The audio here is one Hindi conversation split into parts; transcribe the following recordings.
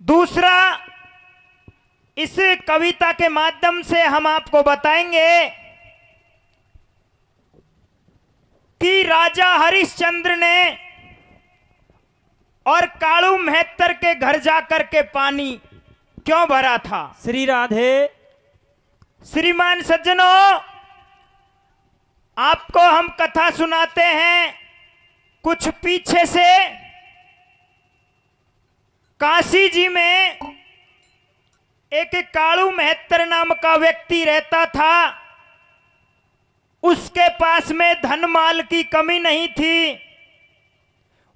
दूसरा, इस कविता के माध्यम से हम आपको बताएंगे कि राजा हरिश्चंद्र ने और कालू मेहतर के घर जाकर के पानी क्यों भरा था। श्री राधे। श्रीमान सज्जनों, आपको हम कथा सुनाते हैं। कुछ पीछे से काशी जी में एक कालू मेहतर नाम का व्यक्ति रहता था। उसके पास में धन माल की कमी नहीं थी।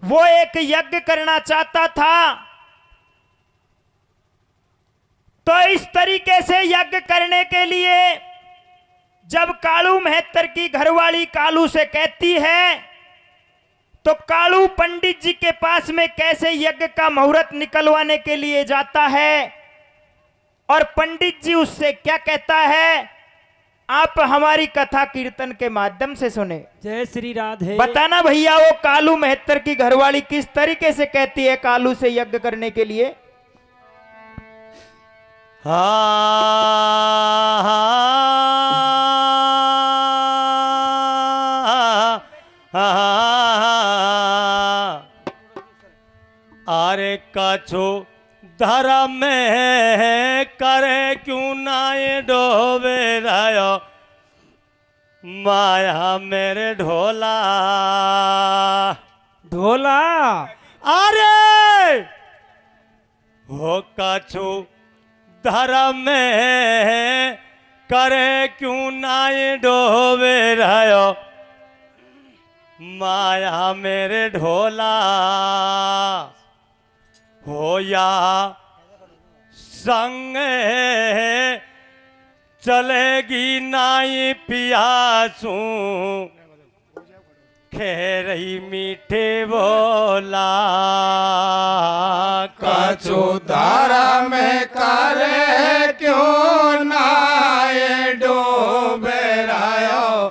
वो एक यज्ञ करना चाहता था। तो इस तरीके से यज्ञ करने के लिए जब कालू मेहतर की घरवाली कालू से कहती है, तो कालू पंडित जी के पास में कैसे यज्ञ का मुहूर्त निकलवाने के लिए जाता है और पंडित जी उससे क्या कहता है, आप हमारी कथा कीर्तन के माध्यम से सुने। जय श्री राधे। बताना भैया, वो कालू मेहतर की घरवाली किस तरीके से कहती है कालू से यज्ञ करने के लिए। अरे कछु धर्म में करे क्यों ना ये डोबे रहो माया मेरे ढोला ढोला। अरे हो कछु धर्म में करे क्यों ना ये डोबे रहो माया मेरे ढोला हो या संग चलेगी नाई पियासू खेरई मीठे बोला कछु धर्म में करे क्यों ना ये डूबे रहो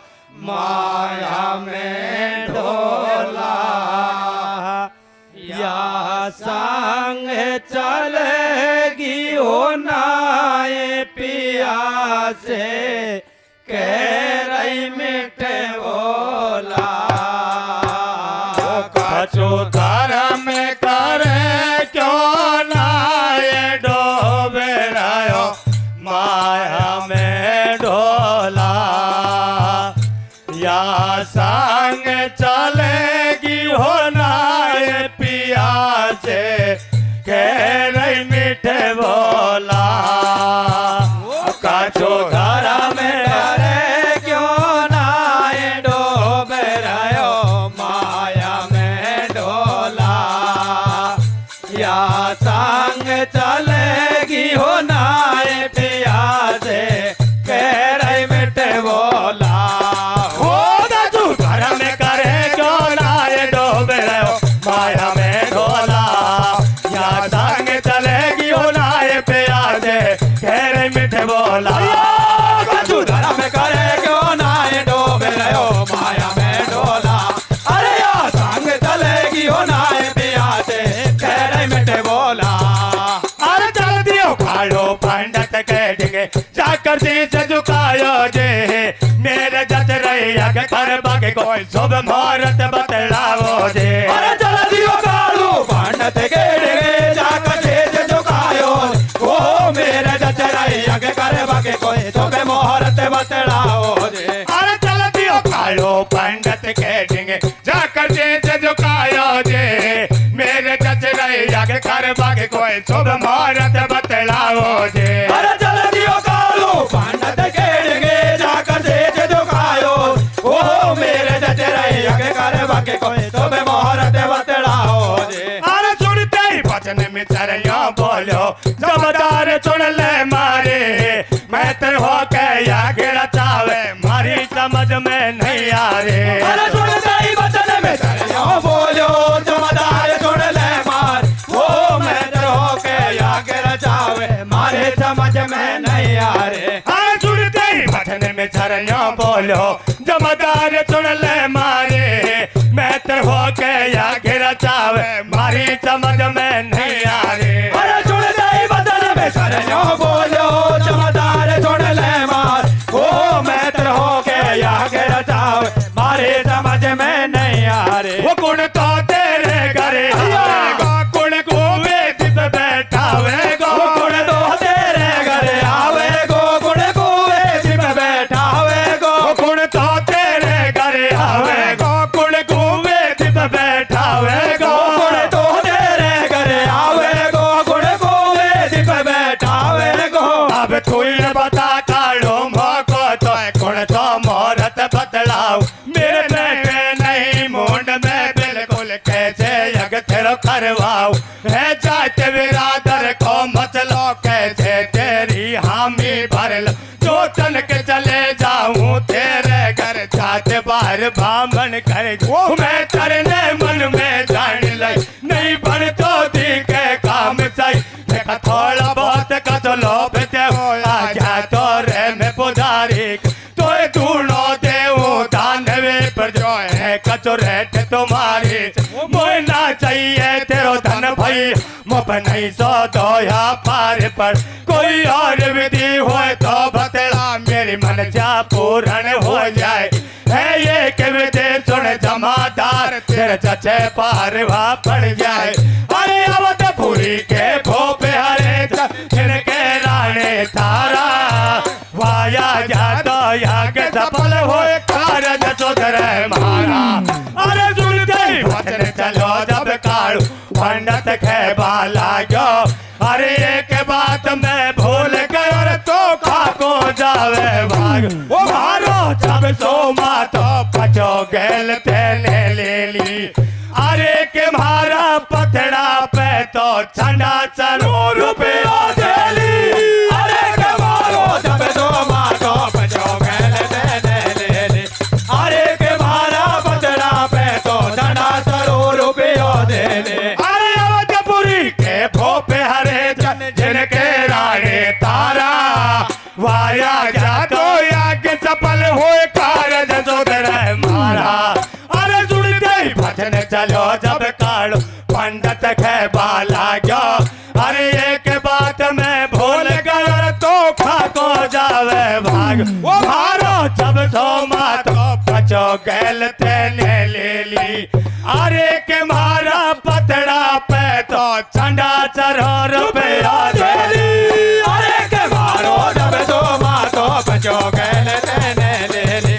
माया में ढोला या संग चलेगी हो ना ये पिया से कह रही मीठे बोला कछु धर्म में करे क्यों ना ये डूबे रहो माया में ढोला या संग चलेगी हो ना ये पिया से कह रही मीठे बोला कछु धर्म में करे क्यों ना ये डूबे रहो माया में ढोला या संग चलेगी हो ना ये पिया से कह रही मीठे बोला हो कछु धर्म में करे क्यों ना ये डूबे रहो माया में ढोला या संग चलेगी हो ना ये पिया से कह रही मीठे बोला कछु धर्म में करे क्यों ना ये डूबे रहो माया में ढोला अरे या संग चलेगी हो ना ये पिया से कह रही मीठे बोला अरे चल दियो खाड़ो पंडित के डिगे जाकर शीश झुकायो जे मेरे जत रही आगे कर बागे कोई शुभ मुहूर्त बतलाओ जे अरे चल दियो कालू पंडित के डिगे जाकर शीश झुकायो ओ मेरे जत रही आगे कर बागे कोई शुभ मुहूर्त बतलाओ जे अरे चल दियो कालू पंडित के डिगे जाकर शीश झुकायो जे मेरे जत रही आगे कर बागे कोई शुभ मुहूर्त बतलाओ जे अरे चल दियो कालू पंडित के डिगे जाकर शीश झुकायो ओ मेरे जत रही आगे कर बागे कोई शुभ मुहूर्त बतलाओ जे अरे सुनते ही वचन में चरिया बोलो जमदार सुन ले मारे मैं तेरे हो के या गिरा चावे मारी समझ में नहीं आ रे अरे सुनते ही वचन में चरिया बोलो जमदार सुन ले मार ओ मैं तेरे हो के या गिरा चावे मारे समझ में नहीं आ रे अरे सुनते ही वचन में चरिया बोलो जमदार सुन ले मारे मैं तेरे हो के या गिरा चावे मारी समझ में नहीं आ रे अरे सुन मैनो बोलो जमादार सुन ले मार ओ मैं तेरे हो के आगे रचाओ मारे समझ में नहीं आ रे वो कुण तो तेरे घरे आवेगा कुण कुवे दिप बैठावेगा गुण तो तेरे घर आवे गो गुण कुए सिप बैठावे गो वो कुण तो तेरे घरे आवेगा कुण कुवे दिप बैठावेगा गुण तो तेरे घर आवे गो गुण कुए सिप बैठावे गो अब तू ही बता काढ़ो मोको तो कुण तो मोरत बतलाओ मेरे बेटे नहीं मुंड में बिल्कुल कैसे यग तेरो करवाओ है जाते बिरादर को मचलो कैसे तेरी हामी भर लो जो तन के चले जाऊं तेरे घर जाते बाहर बामन कर मैं तरने मन में जान लई नहीं बन तो दी के काम सही देखा थोड़ा बहुत का तो लोभ दे आ जा तो रे में पुजारी तो दूनो देव दानवे पर जो है कचो रेट तुम्हारी मोह ना चाहिए तेरो धन भाई मुफ नहीं सो दो या पार पर कोई और विधि हो तो बतला मेरी मन जा पूर्ण हो जाए है ये के विधि सुन जमादार तेरे चचे पारवा पड़ जाए अरे अवधपुरी के भोपे हरे जिनके राणे तारा वाया जातो याग सफल हो कारज सुधर मारा अरे सुनते ही वचन चलो जब काड़ू पंडित खेबा लागो अरे एक बात मैं भूल गयो रे तो खाको जावे भाग वो मारो जब सो मातो पचो गेल तेने ले ली अरे के मारा पथड़ा पे तो छंडा चलो रुपया दे ली अरे के मारो जब सो मारो बचो गैल देने ले ले अरे के मारा बदला पे तो धना सरो रुपयो दे ले अरे अवधपुरी के भोपे हरे जन जिनके राणे तारा वाया जातो याग सफल हो कारज सुधर मारा अरे सुनते ही भजन चलो जब काड़ो पंडित खेबा लागो अरे एक बात मैं भूल गयो रे तो खाको जावे भाग वो मारो जब सो मातो पचो गैल तेने ले ली अरे के मारा पतड़ा पे तो चंडा चरो रुपया दे ली अरे के मारो जब सो मारो बचो गैल देने ले ले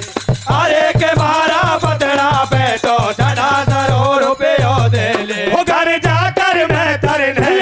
अरे के मारा बदला पे तो धना सरो रुपयो दे ले वो घर जाकर मैं तरने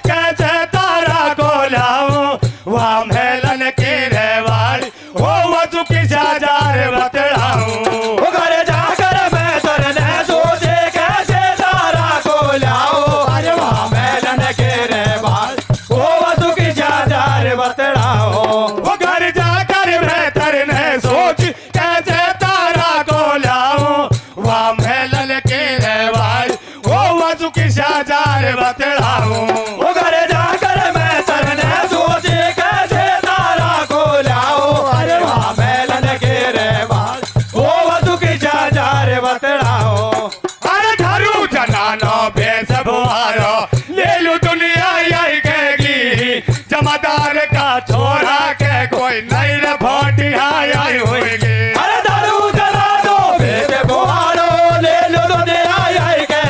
कैसे तारा को लाऊं वहाँ मेलन की रेवाड़ी वो वसु की साजार बतलाऊं वो घर जाकर मैं तरने सोचे कैसे तारा को लाओ अरे वहाँ मेलन के रे बाल वो वसु की चादर बतलाओ वो घर जाकर मैं तरने सोच कैसे तारा को लाऊं वहाँ मेलन की रेवाड़ी वो वसु की साजार बतलाऊं वो घर जाकर मैं तरने सोचे कैसे तारा को लाओ अरे वहाँ मेलन के रे बाल वो वसु की चादर बतलाओ अरे धरू जनानो बेस बुआरो ले लू दुनिया यही कहेगी जमादार का छोरा के कोई नहीं रे भोटिया यही होगी अरे दारू जला दो बेटे बुहारो ले लो तो दे आई के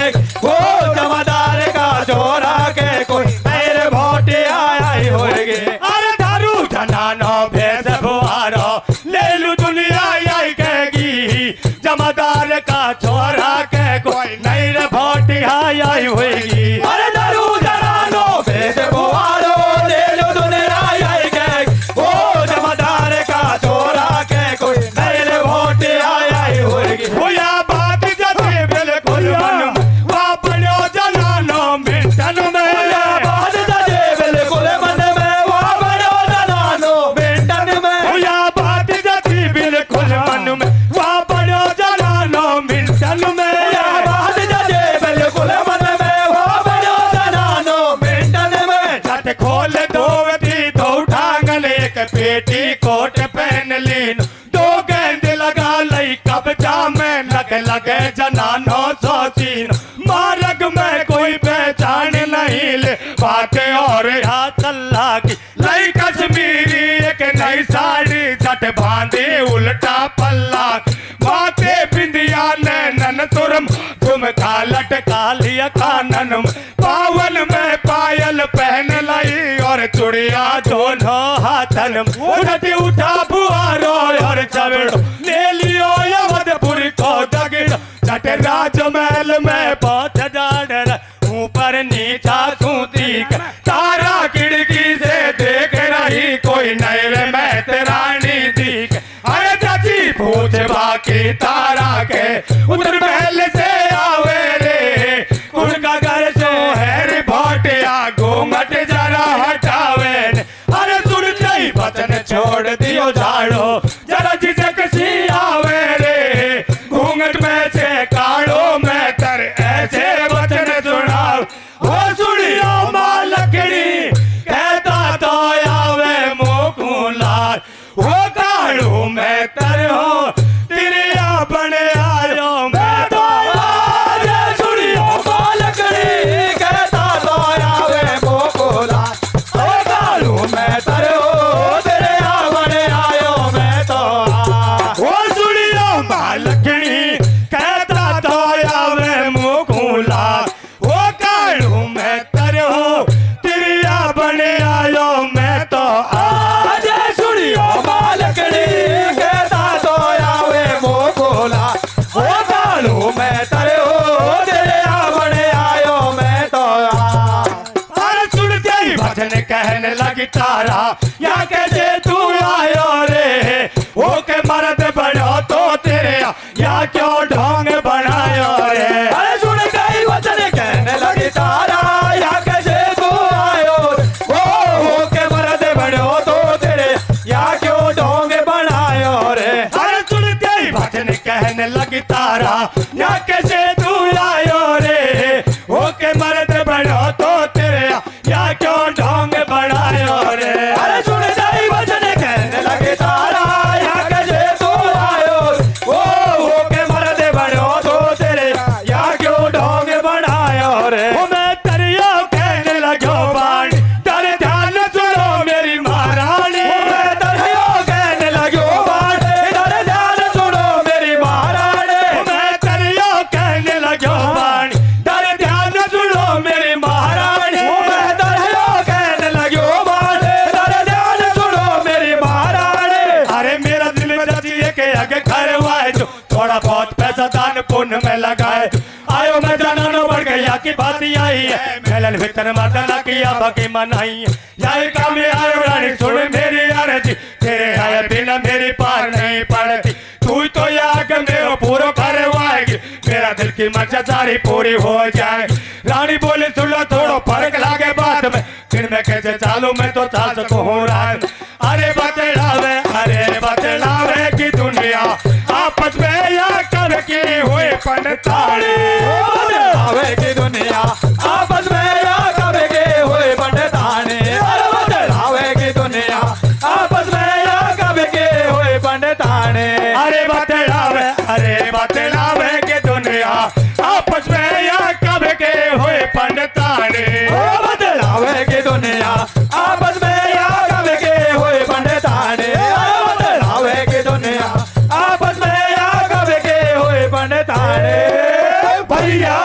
वो जमादार का चोरा के कोई मेरे भोटे आई होएगे अरे धरू जनानो बेस बुआरो ले लू दुनिया यही कहेगी जमादार का छोरा के कोई नहीं रे भोटिया यही होगी अरे दारू जला दो बेटे बुहारो ले लो तो दे आई के वो जमादार का चोरा के कोई मेरे भोटे आई होएगी वो या बात जैसे बिल्कुल मन वहाँ बनो जनानो मिंटन में बात दे बिल्कुल मन में वो बड़ो जनानो बेटन में वो या बात जैसे बिल्कुल मन में वहाँ बनो जनानो मिंटन में बात दे बिल्कुल मन में वो बड़ो जनानो बेटन में छत खोल दो दी दो उठांगल एक पेटी कोट पहन लीन दो गेंद लगा लई कब्जा में लगे जनानो सोचीन मार्ग में कोई पहचान नहीं नहीं ले बातें और यहाँ चल्ला की लई कश्मीरी एक नई साड़ी झट बांधे उल्टा पल्ला माथे बिंदिया नैनन तुरम झुमका लटका लिया कानन में पावन में पायल पहन लाई और चुड़िया दोनों हाथन में उठती उठा बुआरो और चवेड़ो ले लियो यवदपुरी को दगिड़ो झट राजमहल में पहुंच जाने ऊपर नीचा सूती तारा खिड़की से देख रही कोई नैर में रानी दिख अरे चाची पूछ बाकी तारा के उधर महल से आवे रे उनका घर जो है रे भोटिया घूंघट जरा हटावे अरे सुनते ही वचन छोड़ दियो झाड़ो जरा झिझक सी आवे रे घूंघट में से काढ़ो मैं तर ऐसे वचन सुनाओ हो सुनियो मां लकड़ी कहता तो आवे मोकू लाल वो काढ़ो मैं तर हो तिरिया बने आयो मैं तो आज सुनियो मां लकड़ी कहता तो आवे मोकोला ओ कालू मैं तरो तेरे आवने आयो मैं तो वो सुनियो मां लकड़ी कहता तो आवे मोकू लाल वो काढ़ो मैं तर हो तिरिया बने आयो मैं तो आज सुनियो मां लकड़ी कहता तो आवे मोकोला ओ कालू मैं तरो तेरे आवने आयो मैं तो अरे सुनते ही भजन कहने लगी तारा या कैसे तू आयो रे वो के मर्द बनो तो तेरे या क्यों ढोंग बनायो रे अरे सुन गई वचन कहने लगी तारा या कैसे तू आयो ओ के मर्द बनो तो तेरे या क्यों ढोंग बनायो रे अरे सुनते ही भजन कहने लगी तारा या कैसे तू आयो रे वो के मर्द बनो तो तेरे या क्यों ढोंग बनायो रे अरे सुन गई वचन कहने लगी तारा या कैसे तू आयो ओ के मर्द बनो तो तेरे या क्यों ढोंग बनायो रे वो मैं तरियो कहने लगो बाणी तर ध्यान सुनो मेरी महारानी मैं तरयो कहने लग्यो बाण इधर ध्यान सुनो मेरी महारानी मैं तरियो कहने लगो बाणी तर ध्यान सुनो मेरी महारानी मैं तरयो कहने लग्यो बाण इधर ध्यान सुनो मेरी महारानी अरे मेरा दिल में रची है कि आगे करवाए जो थोड़ा बहुत पैसा दान पुण्य में लगाए आयो मैं जाना नो बढ़ गया की बात आई है मेलन भीतर मर्दना किया बाकी मनाई है यही काम में आयो रानी सुन मेरी अर्जी तेरे आए बिना मेरी पार नहीं पड़ती तू ही तो याग मेरो पूरा करवाएगी मेरा दिल की मर्जा सारी पूरी हो जाएगी रानी बोली सुन लो थोड़ा फर्क लागे बात में फिर मैं कैसे चालू मैं तो चाल सकूं हूँ रात अरे बतलावे की दुनिया आपस में या कर की हुए पंडितानी आवे की दुनिया आपस में या कब के हुए पंडिताने अरे बतलावे की दुनिया आपस में या कब के हुए पंडिताने अरे बतलावे की दुनिया आपस में या कब के हुए पंडितानी ओ बतलावे की दुनिया आपस में या कब के हुए पंडिताने अरे बतलावे की दुनिया आपस में या कब के हुए पंडिताने भैया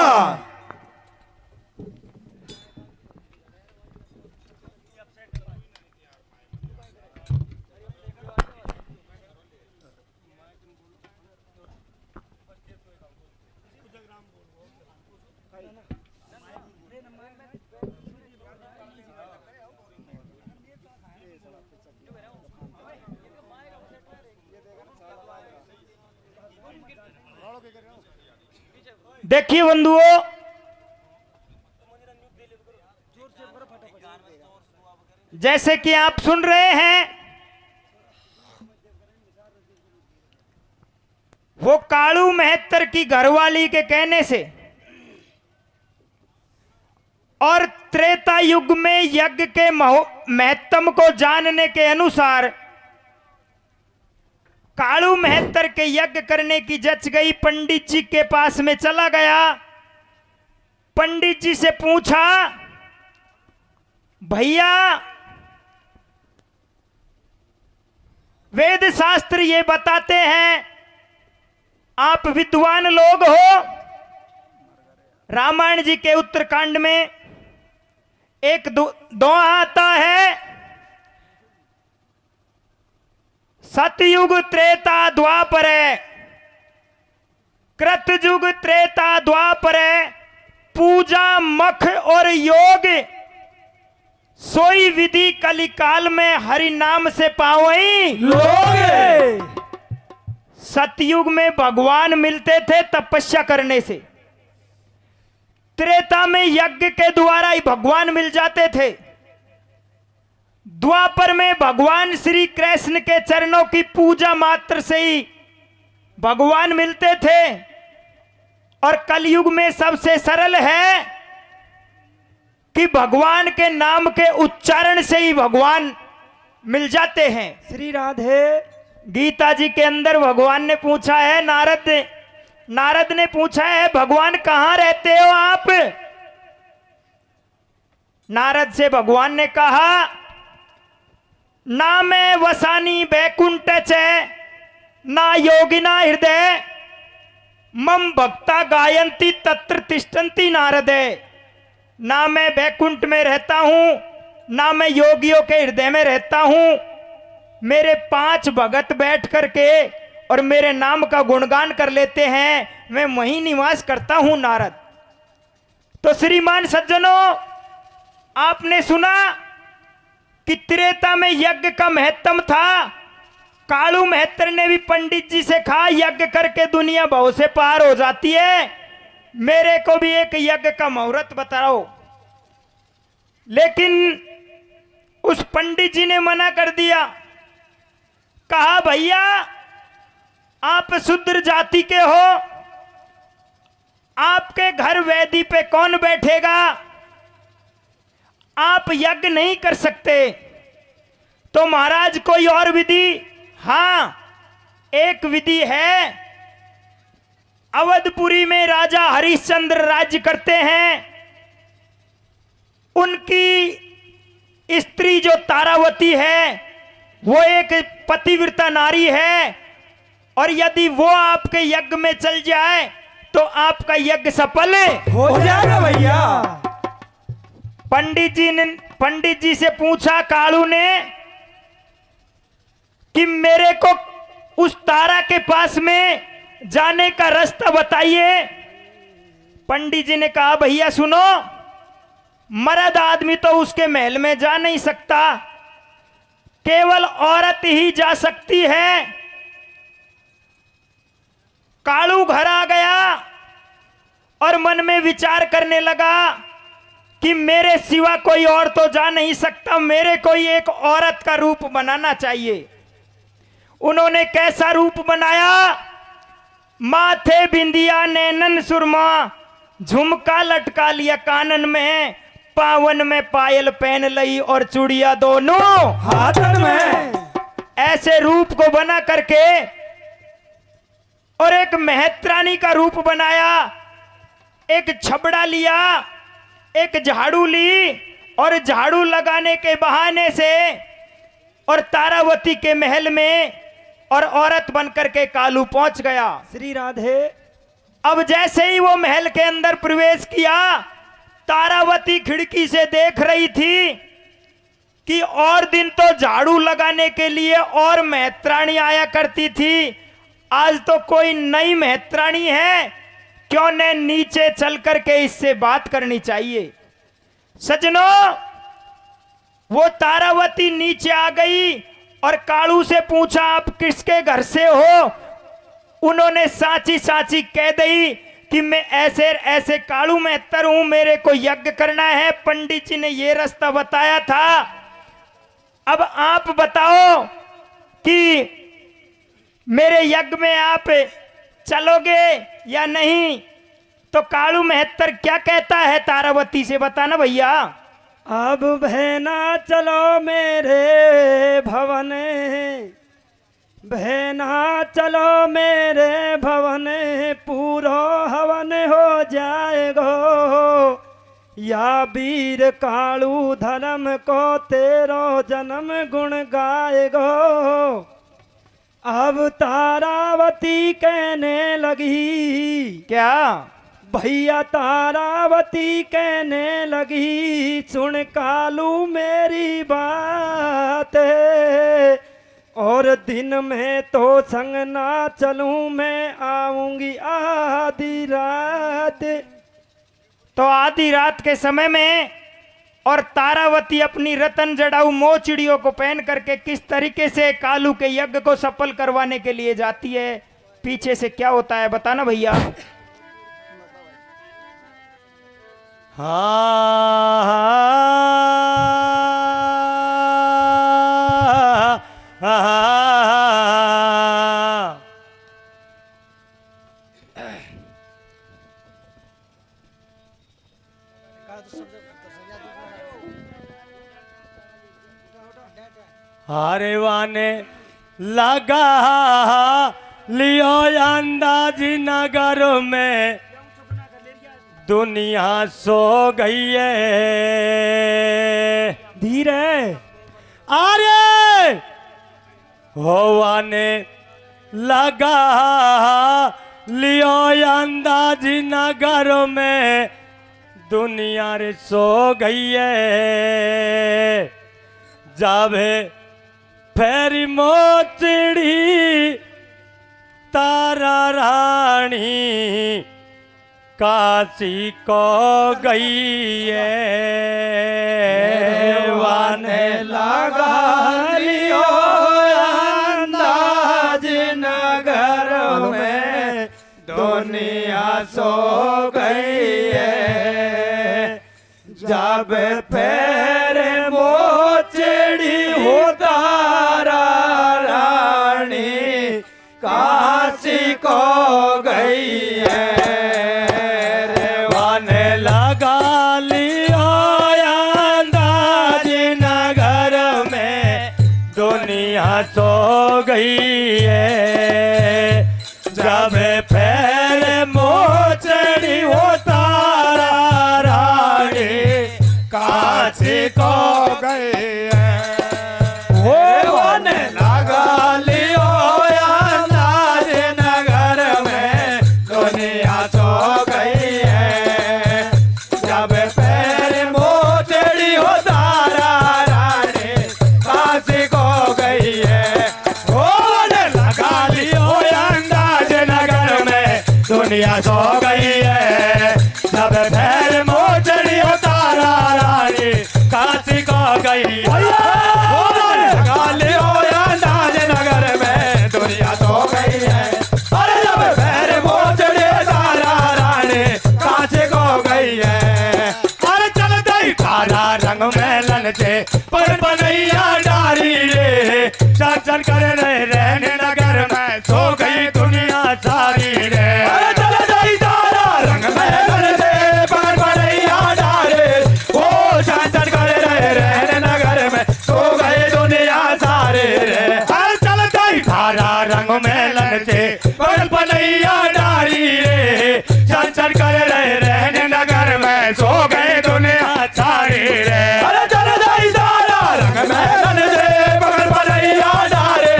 देखिए बंधुओं, जैसे कि आप सुन रहे हैं, वो कालू मेहतर की घरवाली के कहने से और त्रेता युग में यज्ञ के महत्व को जानने के अनुसार कालू मेहतर के यज्ञ करने की जच गई। पंडित जी के पास में चला गया, पंडित जी से पूछा भैया वेद शास्त्र ये बताते हैं, आप विद्वान लोग हो, रामायण जी के उत्तरकांड में एक दोहा आता है, सतयुग त्रेता द्वापर, कृतयुग त्रेता द्वापर, पूजा मख और योग, सोई विधि कलिकाल में हरि नाम से पावई लोग। सतयुग में भगवान मिलते थे तपस्या करने से, त्रेता में यज्ञ के द्वारा ही भगवान मिल जाते थे, द्वापर में भगवान श्री कृष्ण के चरणों की पूजा मात्र से ही भगवान मिलते थे, और कलयुग में सबसे सरल है कि भगवान के नाम के उच्चारण से ही भगवान मिल जाते हैं। श्री राधे। गीता जी के अंदर भगवान ने पूछा है, नारद ने पूछा है, भगवान कहां रहते हो आप? नारद से भगवान ने कहा, ना मैं वसानी बैकुंठ च ना योगिना हृदय मम भक्ता गायंती तत्र तिष्ठन्ति नारद। ना मैं बैकुंठ में रहता हूं, ना मैं योगियों के हृदय में रहता हूं, मेरे 5 भगत बैठ करके और मेरे नाम का गुणगान कर लेते हैं, मैं वहीं निवास करता हूं नारद। तो श्रीमान सज्जनों, आपने सुना कि त्रेता में यज्ञ का महत्तम था, कालू महत्तर ने भी पंडित जी से कहा, यज्ञ करके दुनिया भव से पार हो जाती है, मेरे को भी एक यज्ञ का मुहूर्त बताओ। लेकिन उस पंडित जी ने मना कर दिया, कहा भैया आप शूद्र जाति के हो, आपके घर वेदी पे कौन बैठेगा, आप यज्ञ नहीं कर सकते। तो महाराज कोई और विधि? हां, एक विधि है, अवधपुरी में राजा हरिश्चंद्र राज्य करते हैं, उनकी स्त्री जो तारावती है वो एक पतिव्रता नारी है, और यदि वो आपके यज्ञ में चल जाए तो आपका यज्ञ सफल हो जाएगा भैया। पंडित जी से पूछा कालू ने कि मेरे को उस तारा के पास में जाने का रास्ता बताइए। पंडित जी ने कहा, भैया सुनो, मर्द आदमी तो उसके महल में जा नहीं सकता, केवल औरत ही जा सकती है। कालू घर आ गया और मन में विचार करने लगा कि मेरे सिवा कोई और तो जा नहीं सकता, मेरे कोई एक औरत का रूप बनाना चाहिए। उन्होंने कैसा रूप बनाया? माथे बिंदिया, नैनन सुरमा, झुमका लटका लिया कानन में, पावन में पायल पहन लई और चूड़िया दोनों हाथन में। ऐसे रूप को बना करके और एक महत्रानी का रूप बनाया। एक छबड़ा लिया, एक झाड़ू ली, और झाड़ू लगाने के बहाने से और तारावती के महल में और औरत बनकर के कालू पहुंच गया। श्री राधे। अब जैसे ही वो महल के अंदर प्रवेश किया, तारावती खिड़की से देख रही थी कि और दिन तो झाड़ू लगाने के लिए और महत्राणी आया करती थी, आज तो कोई नई महत्राणी है, क्यों न नीचे चल करके इससे बात करनी चाहिए। सजनों, वो तारावती नीचे आ गई और कालू से पूछा, आप किसके घर से हो? उन्होंने साची साची कह दी कि मैं ऐसे ऐसे कालू महत्तर हूं, मेरे को यज्ञ करना है, पंडित जी ने ये रास्ता बताया था। अब आप बताओ कि मेरे यज्ञ में आप चलोगे या नहीं? तो कालू महत्तर क्या कहता है तारावती से, बताना भैया। अब बहना चलो मेरे भवन, बहना चलो मेरे भवन, पूरो हवन हो जाएगो, या वीर कालू धर्म को तेरो जन्म गुण गाएगो। अब तारावती कहने लगी, क्या? भैया तारावती कहने लगी, सुन कालू मेरी बात, और दिन में तो संग ना चलूं, मैं आऊंगी आधी रात। तो आधी रात के समय में और तारावती अपनी रतन जड़ाऊ मोचड़ियों को पहन करके किस तरीके से कालू के यज्ञ को सफल करवाने के लिए जाती है, पीछे से क्या होता है बताना भैया। हारे वाने लगा लियो अंदाज नगर में, दुनिया सो गई है। धीरे अरे होवाने लगा लियो अंदाज नगर में, दुनिया रे सो गई है। जावे फेरी मोचड़ी तारा रानी, काशी को गई है। वाने लगा लियो अंदाज नगर में, दुनिया सो गई है। जब पैर मोचड़ी हो तारा रानी, काशी को गई है। वाने लगा लियो अंदाज नगर में, दुनिया सो गई है। जब पैर मोचड़ी हो तारा रानी, काशी को गई है। वाने लगा लियो अंदाज नगर में, दुनिया सो गई है। जब पैर मोचड़ी हो तारा रानी, काशी को गई है। वाने लगा लियो अंदाज नगर में, दुनिया सो गई है। जब पैर मोचड़ी हो तारा रानी, काशी को गई है। लगा लियो अंदाज नगर में, दुनिया सो गई है। अरे जब पैर मोचड़ी तारा रानी, काशी को गई है। अरे चल गई तारा रंग मेलन से, पर बनैया डारी रे, चल चल कर रहे रहने नगर में, सो गई दुनिया सारी रे। अरे चल गई तारा रंग मेलन से, पर बनैया डारे, ओ चल चल कर रहे रहने नगर में, सो गई दुनिया सारे रे। अरे चल गई तारा रंग मेलन से, पर बनैया डारी रे, चल चल कर रहे रहने नगर में, सो गए दुनिया सारी रे। अरे चल गई तारा रंग मेलन से, पर बनैया डारे,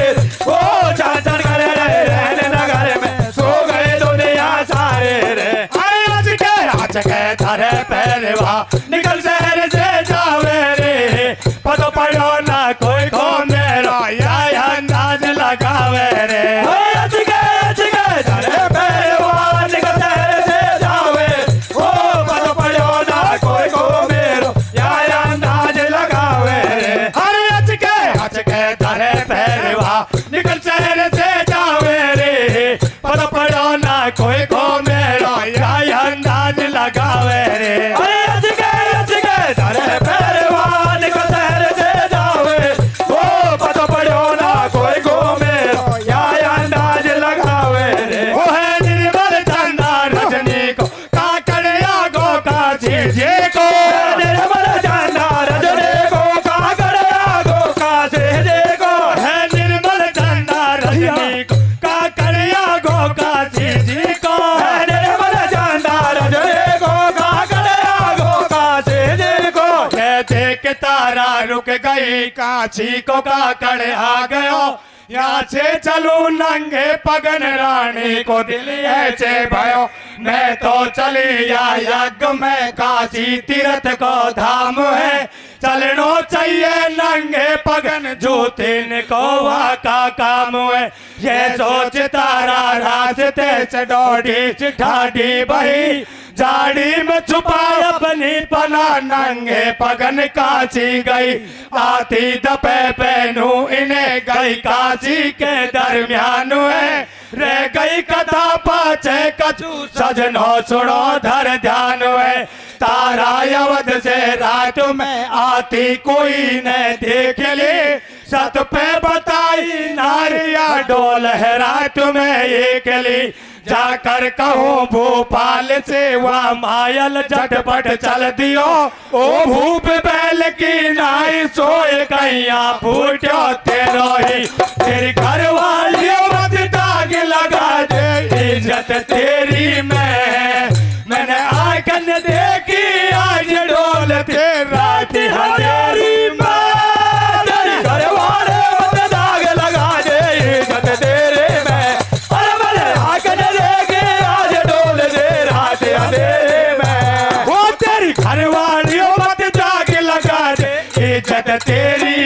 ओ चल चल कर रहे रहने नगर में, सो गए दुनिया सारे रे। अरे आज के थारे पहलवा, निकल शहर से जावे रे, पतो पड़ो ना कोई को मेरा, या अंदाज लगावे रे। आज के थारे पहलवा, निकल शहर से जावे देख तारा रुक गई, काशी को काकड़ आ गयो, यहाँ से चलू नंगे पगन रानी को दिल ऐसे भयो। मैं तो चली या यज्ञ में, काशी तीर्थ को धाम है, चलनो चाहिए नंगे पगन जूतीन को वहाँ का काम है। ये सोच तारा रास्ते से दौड़ी चिठाड़ी बही, झाड़ी में छुपाया अपनी पना नंगे पगन काशी गई। आती दपे पहनू इन्हें गई काशी के दरमियान है, रह गई कथा पाचे कछु सजनो सुनो धर ध्यान है। तारा अवध से रात में आती कोई ने देख ली, सत पे बताई नारिया डोल है रात में एक ली। जाकर कहूँ भोपाल से वहाँ मायल झटपट चल दियो, ओ भूप बैल की नाई सोए कैया फूटो तेरो ही। तेरी घर वाली मत दाग लगा दे इज्जत तेरी मैंने आंखन देखी आज डोल तेरा हजारी में। तेरी घर वाले मत दाग लगा दे इज्जत तेरे में, अरे मैंने आंखन देखी आज डोल तेरा अंधेरे में। वो तेरी घर वाली मत दाग लगा दे इज्जत तेरी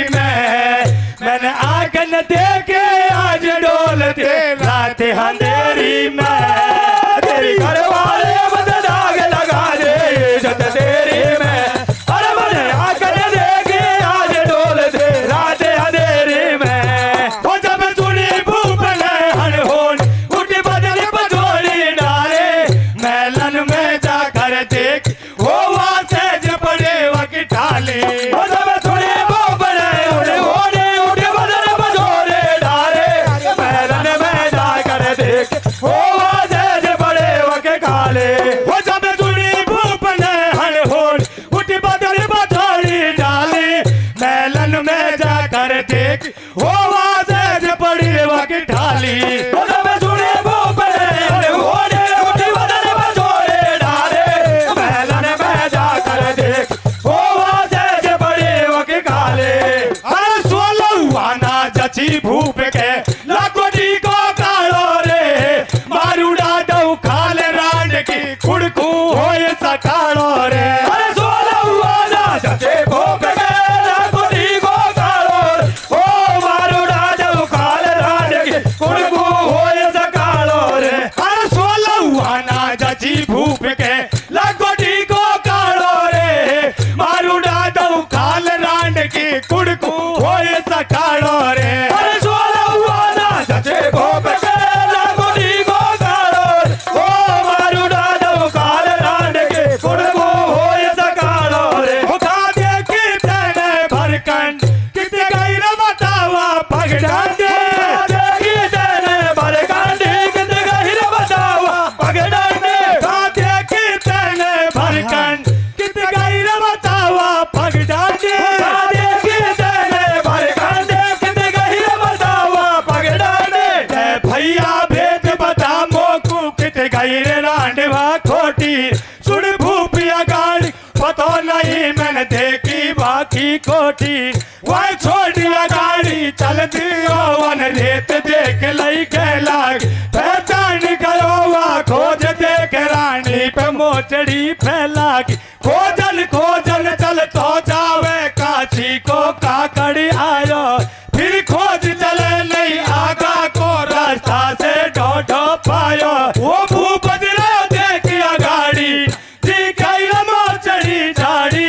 मैंने आंखन देखे आज डोल तेरा अंधेरी में। तेरी घर वाले मत दाग लगा दे इज्जत तेरी में, अरे मैंने आंखन देखी आज डोल तेरा अंधेरी में। वो जब सुनी भूप ने हनहोन उठी बदल पछोड़ी डाले, मैलन में जाकर देख वो वहाँ से पड़े वकी ठाले। वो जब सुनी भूप ने हनहोन उठी बदल पछोड़ी डाले, मैलन में जाकर देख वो वहाँ से पड़े वकी ठाले। वो जब सुनी भूप ने हनहोन उठी बदल पछोड़ी डाले, मैलन में जाकर देख वो वहाँ से पड़ी वकी ठाली। वो जब सुनी भूप ने हनहोन उठी बदल पछोड़ी डाले, मैलन में जाकर देख वो वहाँ से पड़ी वकी ठाले। अरे सोलहुआना जची भूप के लाखोटी को कालो रे, मारूड़ा दऊ खाल रांड की कुड़कू होए सकालो रे। अरे सोलहुआना जचे भूप के लाखोटी को कालो रे, ओ मारूड़ा दऊ खाल रांड की कुड़कू होए सकालो रे। अरे सोलहुआना जची भूप के लाखोटी को कालो रे, मारूड़ा दऊ खाल रांड की कुड़कू होए सकालो रे। अरे सोलहुआना जचे भूप के लाखोटी को कालो रे, ओ मारूड़ा दऊ खाल रांड की कुड़कू होए सकालो रे। खा देखी तेने भरकंड कितने गई रे बतावा पगडंडे, देखी तेने भरकंड कितने गई रे बतावा पगडंडे। खा देखी तेने भरकंड कितने गई रे बतावा पगडंडे, खा देखी तेने भरकंड कितने गई रे बतावा पगडंडे। भैया भेद बता मोकू कितने गई रे रांडवा खोटी, सुन भूपिया गाड़ी पतो नहीं मैंने देखी बाकी कोठी। वह छोटिया गाड़ी चल दियो वन रेत देख लई के लाग, पहचान करो वह खोज देख रानी पे मोचड़ी फैलागी। खोजन खोजन चल तो जावे काशी को काकड़ी आयो, फिर खोज चले नहीं आगा को रास्ता से ढोढो पायो। वो भूप बजरा देखिया गाड़ी जी गई मोचड़ी झाड़ी,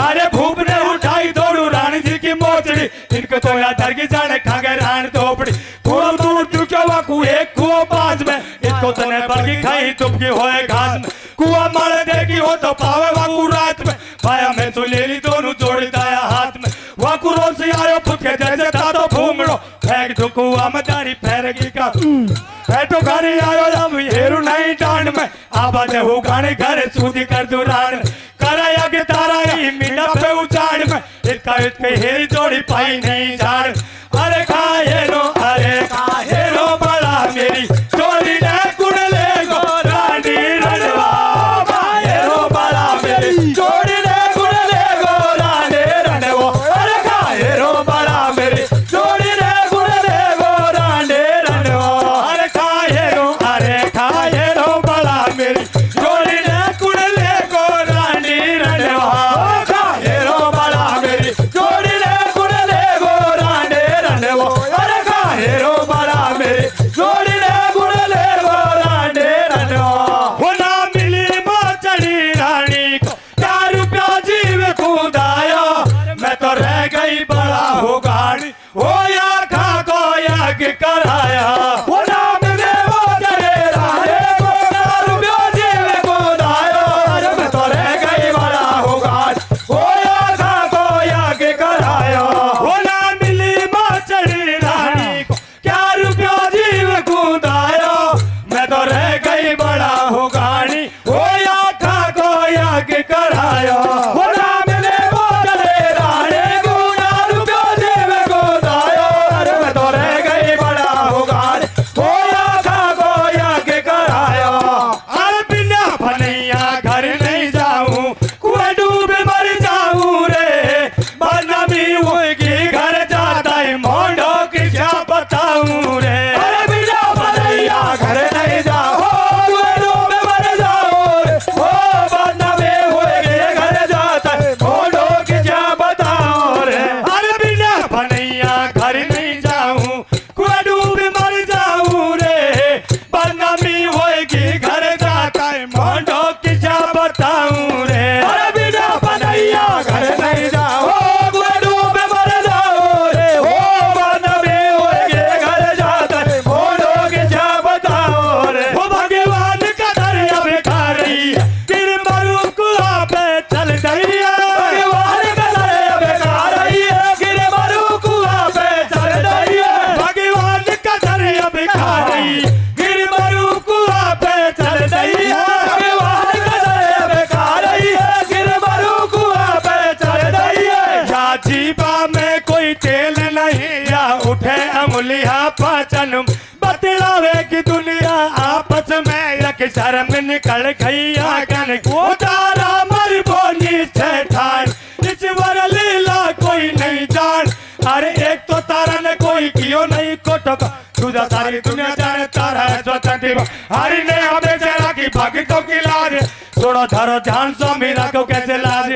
अरे भूप ने उठाई दौड़ू रानी जी की मोचड़ी। इनको तो या दर की जाने खागे रान तोपड़ी, कुओं दूर चुके वाकू एक कुओं पास में, इसको तने बड़की खाई तुपकी होए घास में। कुआ मारे देखी हो तो पावे वाकू रात में, पाया में तो लेली दोनों जोड़ी दाया हाथ में। वाकू रोज से आयो फुटके जैसे था तो भूमड़ो, फेंक दो कुआ में दारी फेरगी का बैठो गाड़ी आयो जब हेरू नहीं डांड में, आवाज हो गाने घर सूदी कर दो रान में। कराया के तारा ही मीना पे उचाड़ में, इसका इसके हेरी जोड़ी पाई नहीं झाड़। अरे काहे रो बड़ा मेरी चोरी ने कुड़ ले गो रानी रणवा, काहे रो बड़ा मेरी चोरी ने कुड़ ले गो रानी जन्म बतलावे की दुनिया आपस में एक शर्म निकल गई आगन वो तारा मर बोनी ठेठान ईश्वर लीला कोई नहीं जान अरे एक तो तारा ने कोई कियो नहीं कोटो तुझा सारी दुनिया जाने तारा है स्वतंत्र हरि ने हमें चेहरा की भक्तों की लाज थोड़ा धरो ध्यान स्वामी रखो कैसे लाज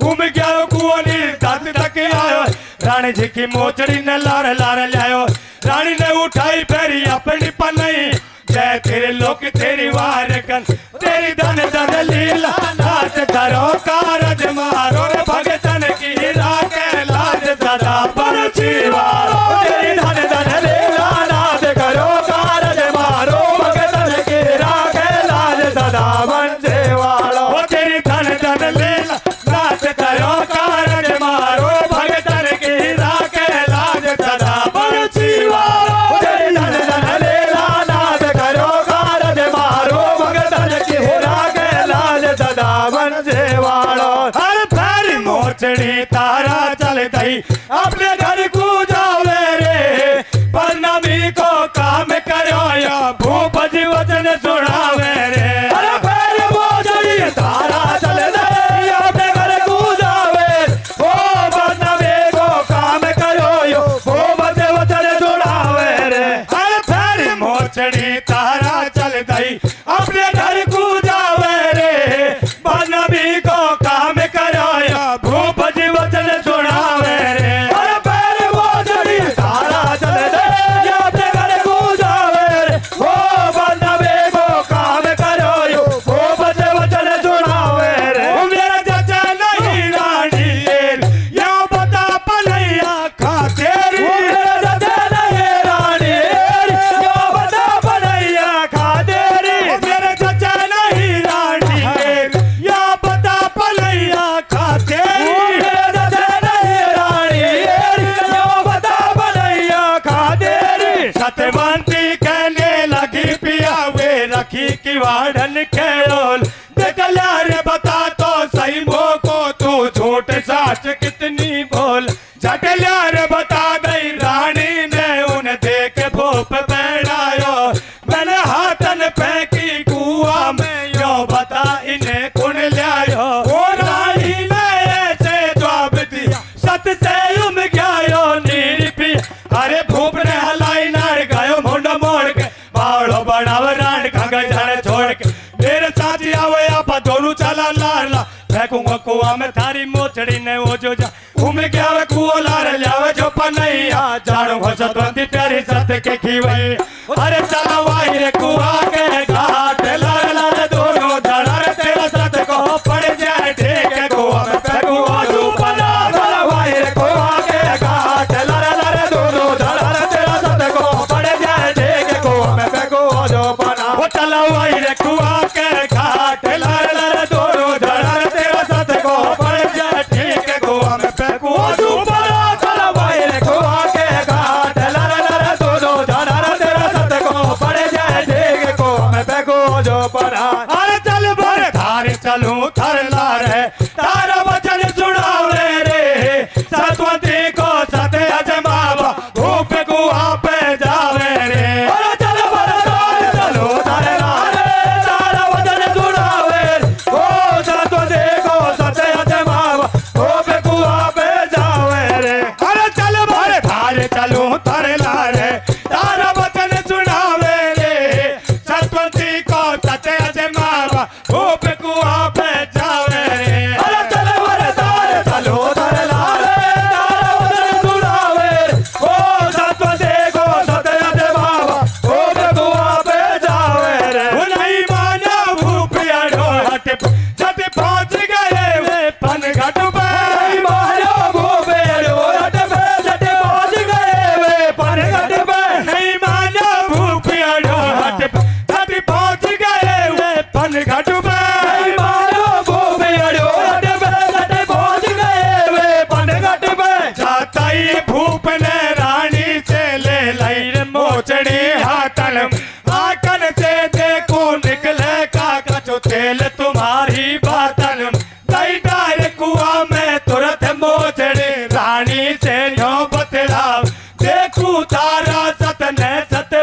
उम गया कुआनी दांत तक आयो रानी जी की मोचड़ी ने लार लार लायो रानी ने उठाई फेरी अपनी पनई जय तेरे लोक तेरी वार कन तेरी धन धन लीला नाच धरो कारज मारो रे भगतन की राखे लाज सदा पर जीवारो तेरी धन धन लीला नाच करो कारज मारो भगतन की राखे लाज सदा बंजे वालो तेरी धन धन लीला नाच करो कारज मारो भगतन की राखे लाज सदा पर जीवारो तेरी धन धन लीला नाच करो कारज मारो भगतन की राखे लाज सदा बंजे वालो हर फेरी मोचड़ी तारा चल गई अपने घर को जावे रे पर नबी को काम करो या भूप जी वचन सुनावे रे हर फेरी मोचड़ी तारा चल गई अपने घर को जावे ओ पर नबी को काम करो यो भूप जी वचन सुनावे रे हर फेरी मोचड़ी तारा चल गई अपने घर को जावे रे पर नबी को काम करो या भूप जी वचन सुनावे रे हर फेरी मोचड़ी तारा चल गई अपने घर को जावे रे ओ पर नबी को काम करो यो भूप जी वचन सुनावे रे ओ मेरा चाचा नहीं रानी या बता पलैया खा तेरी मेरा चाचा नहीं रानी या बता पलैया खा तेरी मेरे चाचा नहीं रानी या बता पलैया खा तेरी मेरे चाचा नहीं रानी या बता पलैया खा तेरी सतवंती कहने लगी पिया वे रखी की वाड़न खेल देख रे बता तो सही मोको तू झूठ साच कितनी बोल झट रे बता गई रानी ने उन्हें देख भूप बैठायो मैंने हाथन फेंकी कुआ में यो बता इन्हें कुण लायो वो रानी ने ऐसे जवाब दिया सत से उम गया यो नीर पी अरे भूप ने हलाई नाड़ गायो मुंड मोड़ के बावड़ो बनाव रान खंग जाने छोड़ के मेरे साथी आवे आप दोनों चला लाला फेंकूंगा कुआ में थारी मोचड़ी ने वो जो जा उम गया वे कुओ लार लावे जो पनैया जानो हो सतवंती प्यारी सत के खीवई अरे चला वाई रे कुआ के घाट लार लार दोनों धड़ा रे तेरा सत को पड़ जाए ठीक है कुआ में फेंकूंगा जो पना चला वाई रे कुआ के घाट लार लार दोनों धड़ा रे तेरा सत को पड़ जाए ठीक है कुआ में फेंकूंगा जो पना वो चला वाई रे कुआ के घाट लार लार दोनों धड़ा रे तेरा सत को पड़ जाए ठीक है कुआ में फेंकूंगा जो पना चला वाई रे कुआ के घाट लार लार दोनों धड़ा रे तेरा सत को पड़ जाए ठीक है कुआ में फेंकूंगा जो पना अरे चल भर धार चलूं थर लार है तारा वचन सुनावे रे सतवंती को सत अजमावा भूप कुआ पे जावे रे अरे चल भर धार चलूं थर लार है तारा वचन सुनावे रे ओ सतवंती को सत अजमावा भूप कुआ पे जावे रे अरे चल भर धार चलूं थर लार है तारा वचन सुनावे रे सतवंती को सत अजमावा भूप कुआ पे जावे रे अरे चल भर धार चलूं थर लार है तारा वचन सुनावे रे ओ सतवंती को सत अजमावा भूप कुआ पे जावे रे वो नहीं माना भूप अड़ो हट जब पहुंच गए वे पनघट पे नहीं मानो भूप अड़ो हट पे जब पहुंच गए वे पनघट पे नहीं मानो भूप अड़ो हट पे जब पहुंच गए वे पनघट पे नहीं मानो भूप अड़ो हट पे जब पहुंच गए वे पनघट पे जाता ही भूप ने रानी से ले लाई रे मोचड़ी हाथन आकन से देखो निकले काका जो तेल तुम्हारी बातन दई डार कुआ में तुरंत मोचड़ी रानी से नो बतलाव देखू तारा सत ने सत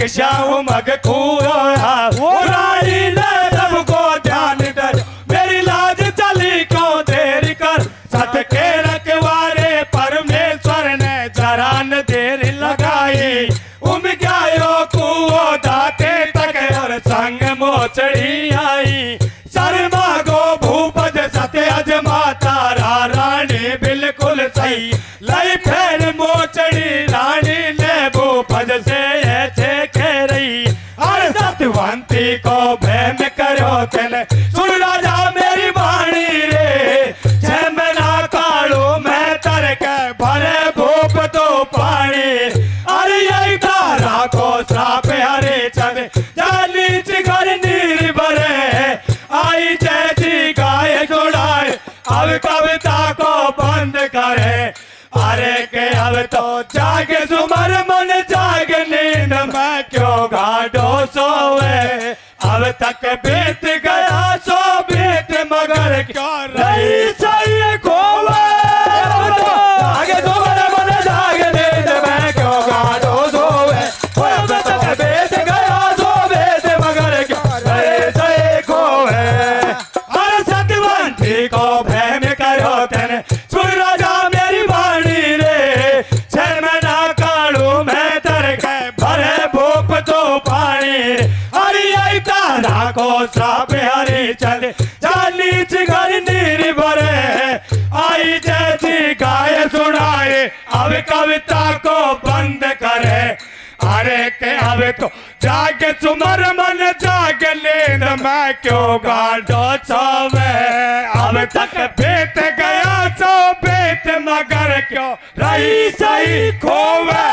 शाहू मग खूहा वो रानी ने सबको ध्यान दर मेरी लाज चली क्यों देर कर सत के रखवारे परमेश्वर ने जरा न देर लगाई उम गयो कुओ दाते तक और संग मोचड़ी आई शर्मा गो भूपज सत्य अजमा तारा रानी बिल्कुल सही लाई फेर मोचड़ी रानी ने भूपज से ऐसे कह रही अरे सत्यवंती को भय में करो तेने सुन राजा मेरी वाणी रे जय मना कालू मैं तर के भरे भूप तो पानी अरे यही तारा को श्राप हरे चंद जानी चिगर नीर भरे आई जैसी गाय जोड़ाए अब कविता को बंद करे अरे के अब तो जागे सुमर मन जाग नींद में क्यों गाड़ो सोए अब तक बीत गया सो बीत मगर क्यों रही सही खोवे जागे सुमर मन जाग नींद में क्यों गाड़ो सोए अब तक बीत गया सो बीत मगर क्यों रही सही खोवे अरे सत्यवंती को भय में करो तेने सुन राजा मेरी वाणी रे छह महीना कालू मैं तर के भरे भूप तो पानी अरे आई तारा को श्राप हरी चल जानी चिगर नीर भरे आई जैसी गाय सुनाए अब कविता को बंद करे अरे के अब तो जाग सुमर मन जाग नींद मैं क्यों गाड़ो सोवे अब तक बीत गया सो बीत मगर क्यों रही सही खोवे